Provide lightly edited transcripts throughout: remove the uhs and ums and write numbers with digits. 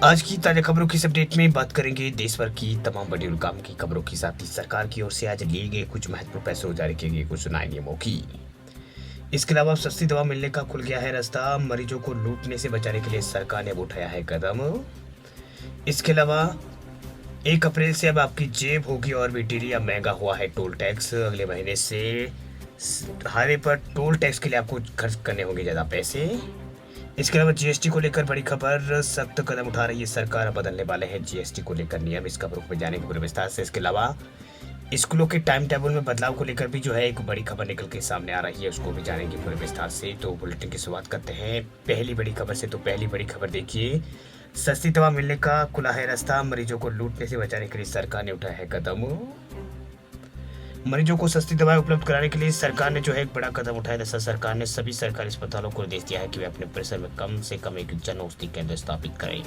आज की ताजा खबरों की इस अपडेट में बात करेंगे देश भर की तमाम बड़ी और काम की खबरों के साथ ही सरकार की ओर से आज लिए गए कुछ महत्वपूर्ण फैसलों जारी किए गए कुछ नए नियमों की। इसके अलावा सस्ती दवा मिलने का खुल गया है रास्ता, मरीजों को लूटने से बचाने के लिए सरकार ने अब उठाया है कदम। इसके अलावा 1 अप्रैल से अब आपकी जेब होगी और भी ढीली, अब महंगा हुआ है टोल टैक्स। अगले महीने से हाईवे पर टोल टैक्स के लिए आपको खर्च करने होंगे ज़्यादा पैसे। इसके अलावा जीएसटी को लेकर बड़ी खबर, सख्त कदम उठा रही है सरकार, बदलने वाले हैं जीएसटी को लेकर नियम। इस खबर को जानेंगे पूरे विस्तार से। इसके अलावा स्कूलों के टाइम टेबल में बदलाव को लेकर भी जो है एक बड़ी खबर निकल के सामने आ रही है, उसको भी जानेंगे पूरे विस्तार से। तो बुलेटिन की शुरुआत करते हैं पहली बड़ी खबर से। तो पहली बड़ी खबर देखिए, सस्ती दवा मिलने का खुला है रास्ता, मरीजों को लूटने से बचाने के लिए सरकार ने उठाया है कदम। मरीजों को सस्ती दवाएं उपलब्ध कराने के लिए सरकार ने जो है एक बड़ा कदम उठाया। दरअसल सरकार ने सभी सरकारी अस्पतालों को निर्देश दिया है कि वे अपने परिसर में कम से कम एक जन औषधि केंद्र स्थापित करें।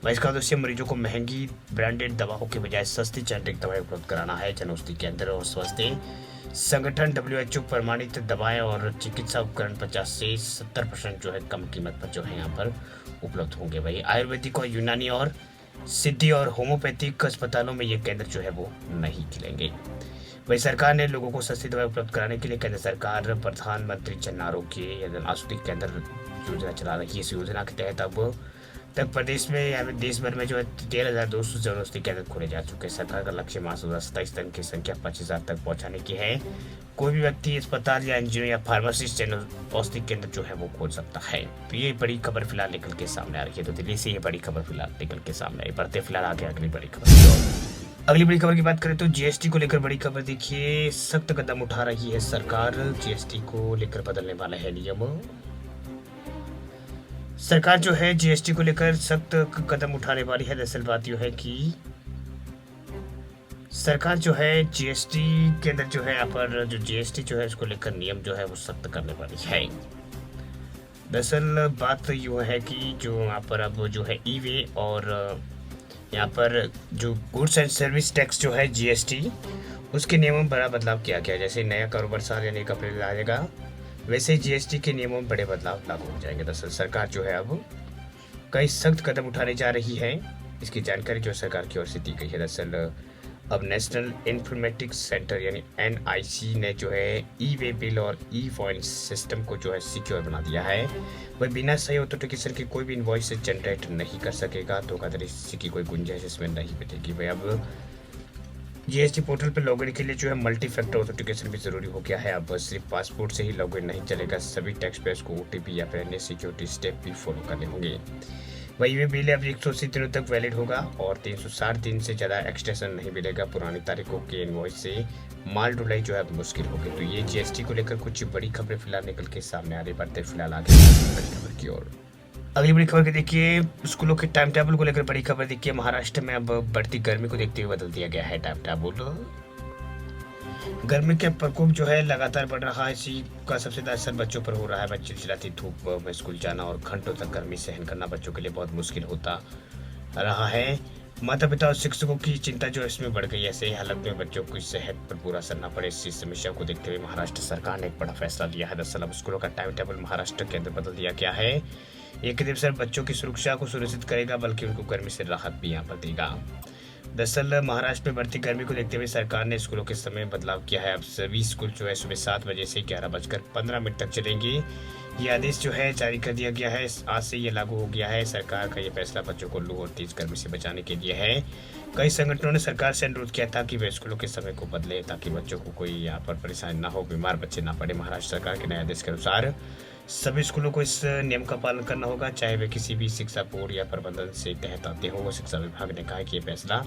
वह इसका उद्देश्य मरीजों को महंगी ब्रांडेड दवाओं के बजाय सस्ती जेनेरिक दवाएं उपलब्ध कराना है। जन औषधि केंद्र और स्वास्थ्य संगठन WHO प्रमाणित दवाएं और चिकित्सा उपकरण 50 से 70% जो है कम कीमत पर जो है यहाँ पर उपलब्ध होंगे। वही आयुर्वेदिक और यूनानी और सिद्धि और होम्योपैथिक अस्पतालों में ये केंद्र जो है वो नहीं खुलेंगे। वही सरकार ने लोगों को सस्ती दवाएं उपलब्ध कराने के लिए केंद्र सरकार प्रधानमंत्री जन आरोग्य औषधि केंद्र योजना चला रही है। इस योजना के तहत अब तक प्रदेश में या देश भर में जो है 13,200 जन औषधि केंद्र खोले जा चुके हैं। सरकार का लक्ष्य मार्च 2027 तक की संख्या 25,000 तक पहुंचाने की है। कोई भी व्यक्ति अस्पताल या एनजीओ या फार्मासिस्ट जन औषधि केंद्र जो है वो खोल सकता है। तो ये बड़ी खबर फिलहाल निकल के सामने आ रही है। तो दिल्ली से ये बड़ी खबर फिलहाल निकल के सामने आई। बढ़ते फिलहाल आगे अगली बड़ी खबर। अगली बड़ी खबर की बात करें तो जीएसटी को लेकर बड़ी खबर देखिए, सख्त कदम उठा रही है सरकार, जीएसटी को लेकर बदलने वाला है नियम। सरकार जो है जीएसटी को लेकर सख्त कदम उठाने वाली है। दरअसल बात यह है कि सरकार जो है जीएसटी के अंदर जो है यहाँ पर जो जीएसटी जो है उसको लेकर नियम जो है वो सख्त करने वाली है। दरअसल बात यूँ है कि जो यहाँ पर अब जो है ई वे और यहाँ पर जो गुड्स एंड सर्विस टैक्स जो है जीएसटी, उसके नियमों में बड़ा बदलाव किया गया। जैसे नया कारोबार साल यानी 1 अप्रैल आएगा, वैसे ही जीएसटी के नियमों में बड़े बदलाव लागू हो जाएंगे। दरअसल सरकार जो है अब कई सख्त कदम उठाने जा रही है। इसकी जानकारी जो सरकार की ओर से दी गई है। दरअसल अब नेशनल इंफॉर्मेटिक्स सेंटर यानी NIC ने जो है ई वे बिल और ई फाइनेंस सिस्टम को जो है सिक्योर बना दिया है। वह बिना सही ऑथेंटिकेशन के कोई भी इनवॉइस जनरेट नहीं कर सकेगा। धोखाधड़ी की कोई गुंजाइश इसमें नहीं बचेगी। वह अब जीएसटी पोर्टल पर लॉगिन के लिए जो है मल्टी फैक्टर ऑथेंटिकेशन भी जरूरी हो गया है। अब सिर्फ पासपोर्ट से ही लॉगिन नहीं चलेगा, सभी टैक्स पेयर्स को OTP या फिर अन्य सिक्योरिटी स्टेप भी फॉलो करने होंगे। वही वे बिल अब 180 दिनों तक वैलिड होगा और 360 दिन से ज़्यादा एक्सटेंशन नहीं मिलेगा। पुरानी तारीखों के इनवॉइस से माल ढुलाई जो है मुश्किल होगी। तो ये जीएसटी को लेकर कुछ बड़ी खबरें फिलहाल निकल के सामने आ रही। बढ़ते फिलहाल आगे बड़ी खबर की ओर। अगली बड़ी खबर के देखिए, स्कूलों के टाइम टेबल को लेकर बड़ी खबर देखिए, महाराष्ट्र में अब बढ़ती गर्मी को देखते हुए बदल दिया गया है टाइम टेबल। गर्मी के प्रकोप जो है लगातार बढ़ रहा है। इसी का सबसे ज्यादा असर बच्चों पर हो रहा है। बच्चे चिल्लाती धूप में स्कूल जाना और घंटों तक गर्मी सहन करना बच्चों के लिए बहुत मुश्किल होता रहा है। माता पिता और शिक्षकों की चिंता जो इसमें बढ़ गई है। ऐसे हालत में बच्चों की सेहत पर बुरा असर न पड़े, इस समस्या को देखते हुए महाराष्ट्र सरकार ने एक बड़ा फैसला लिया है। दरअसल अब स्कूलों का टाइम टेबल महाराष्ट्र के अंदर बदल दिया गया है। एक दिन सिर्फ बच्चों की सुरक्षा को सुनिश्चित करेगा, बल्कि उनको गर्मी से राहत भी यहाँ पर देगा। दरअसल महाराष्ट्र में बढ़ती गर्मी को देखते हुए सरकार ने स्कूलों के समय बदलाव किया है। अब सभी स्कूल जो है सुबह 7 बजे से 11:15 तक चलेंगे। ये आदेश जो है जारी कर दिया गया है, आज से ये लागू हो गया है। सरकार का ये फैसला बच्चों को लू और तेज गर्मी से बचाने के लिए है। कई संगठनों ने सरकार से अनुरोध किया था कि वे स्कूलों के समय को बदले ताकि बच्चों को कोई यहाँ पर परेशानी ना हो, बीमार बच्चे ना पड़े। महाराष्ट्र सरकार के नए आदेश के अनुसार सभी स्कूलों को इस नियम का पालन करना होगा, चाहे वे किसी भी शिक्षा बोर्ड या प्रबंधन से तहत आते हो। शिक्षा विभाग ने कहा कि ये फैसला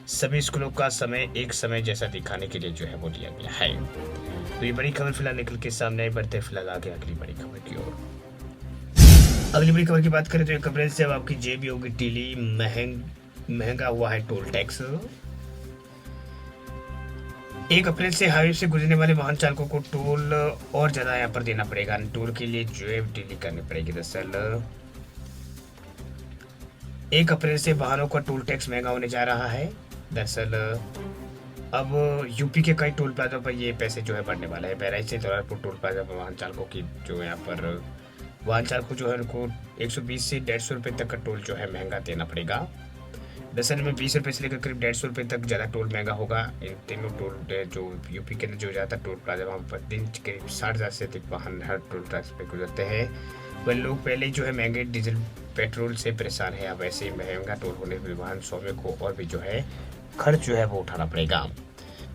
सभी स्कूलों का समय एक समय जैसा दिखाने के लिए जो है वो लिया गया है। तो ये बड़ी खबर फिलहाल निकल के सामने आई। बढ़ते फिलहाल आगे अगली बड़ी खबर की ओर। अगली बड़ी खबर की बात करें तो 1 अप्रैल से अब आपकी जेब होगी ढीली, महंगा हुआ है टोल टैक्स। 1 अप्रैल से हाईवे से गुजरने वाले वाहन चालकों को टोल और ज्यादा यहाँ पर देना पड़ेगा। टोल के लिए जेब ढीली करनी पड़ेगी। दरअसल 1 अप्रैल से वाहनों का टोल टैक्स महंगा होने जा रहा है। दरअसल अब यूपी के कई टोल प्लाजा पर ये पैसे जो है बढ़ने वाला है। बहराइच से दौलतपुर टोल प्लाजा पर वाहन चालकों की जो यहाँ पर वाहन चालक को जो है उनको 120 से 150 रुपये तक का टोल जो है महंगा देना पड़ेगा। दरअसल में 20 रुपये से लेकर करीब 150 रुपये तक ज़्यादा टोल महंगा होगा। इन तीनों टोल जो यूपी के अंदर जो ज़्यादा टोल प्लाजा वहाँ पर दिन करीब 60,000 से अधिक वाहन हर टोल प्लाजा पे गुजरते हैं। वह लोग पहले ही जो है महंगे डीजल पेट्रोल से परेशान है, अब ऐसे महंगा टोल होने पर वाहन स्वामी को और भी जो है खर्च जो है वो उठाना पड़ेगा।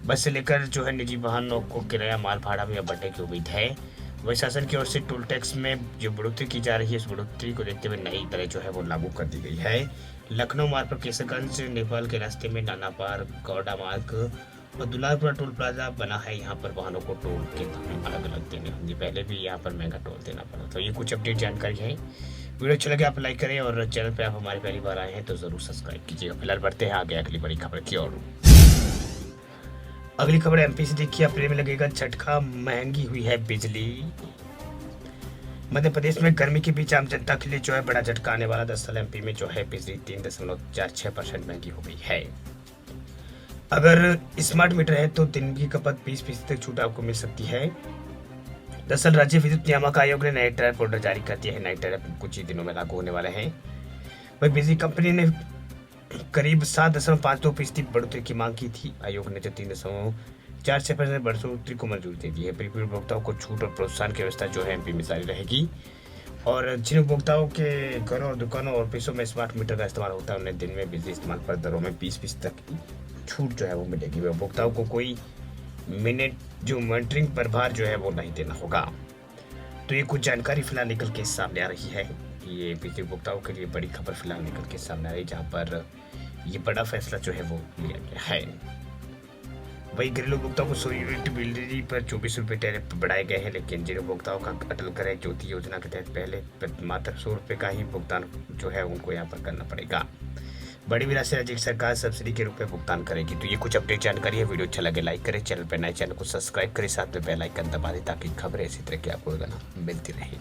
बस से लेकर जो है निजी वाहनों को किराया माल भाड़ा में अब बढ़ने की उम्मीद है। वही शासन की ओर से टोल टैक्स में जो बढ़ोतरी की जा रही है, इस बढ़ोतरी को देखते हुए नई दरें जो है वो लागू कर दी गई है। लखनऊ मार्ग पर केसरगंज नेपाल के रास्ते में नानापार गौड़ा मार्ग और दुलारपुरा टोल प्लाजा बना है। यहाँ पर वाहनों को टोल के दाम अलग अलग देने होंगे, पहले भी यहाँ पर महंगा टोल देना पड़ा। तो ये कुछ अपडेट जानकारी है। वीडियो अच्छा लगे आप लाइक करें और चैनल पे आप हमारी पहली बार आए हैं तो जरूर सब्सक्राइब कीजिएगा। फिलहाल बढ़ते हैं आगे अगली बड़ी खबर की ओर। अगली खबर एमपी से देखिए, अप्रैल में लगेगा झटका, महंगी हुई है बिजली। मध्य प्रदेश में गर्मी के बीच आम जनता के लिए जो है बड़ा झटका आने वाला। दरअसल एमपी में जो है बिजली 3.46% महंगी हो गई है। अगर स्मार्ट मीटर है तो दिन की खपत 20% तक छूट आपको मिल सकती है। दरअसल राज्य विद्युत नियामक आयोग ने नए टैरिफ ऑर्डर जारी कर दिया है। नए टैरिफ कुछ ही दिनों में लागू होने वाले हैं। वही बिजली कंपनी ने करीब 7.52% बढ़ोतरी की मांग की थी। आयोग ने जो 3.46% बढ़ोतरी को मंजूरी दे दी है। प्रीपेड उपभोक्ताओं को छूट और प्रोत्साहन की व्यवस्था जो है एमपी में जारी रहेगी। और जिन उपभोक्ताओं के घरों और दुकानों और ऑफिसों में स्मार्ट मीटर का इस्तेमाल होता है, उन्हें दिन में बिजली इस्तेमाल पर दरों में 20% तक छूट जो है वो मिलेगी। वे उपभोक्ताओं को कोई मिनट जो मॉनिटरिंग प्रभार जो है वो नहीं देना होगा। तो ये कुछ जानकारी फिलहाल निकल के सामने आ रही है। ये बिजली उपभोक्ताओं के लिए बड़ी खबर फिलहाल निकल के सामने आ रही है, जहाँ पर ये बड़ा फैसला जो है वो लिया गया है। वही घरेलू उपभोक्ताओं को 100 यूनिट बिजली पर 24 रुपये टैरिफ बढ़ाए गए हैं, लेकिन जिन उपभोक्ताओं का अटल करे ज्योति योजना के तहत पहले मात्र 100 रुपये का ही भुगतान जो है उनको यहाँ पर करना पड़ेगा। बड़ी राशि राज्य सरकार सब्सिडी के रूप में भुगतान करेगी। तो ये कुछ अपडेट जानकारी है। वीडियो अच्छा लगे लाइक करें, चैनल पर नए चैनल को सब्सक्राइब करें, साथ में बेल आइकन दबा दें ताकि खबरें इसी तरह की आपको मिलती रहेगी।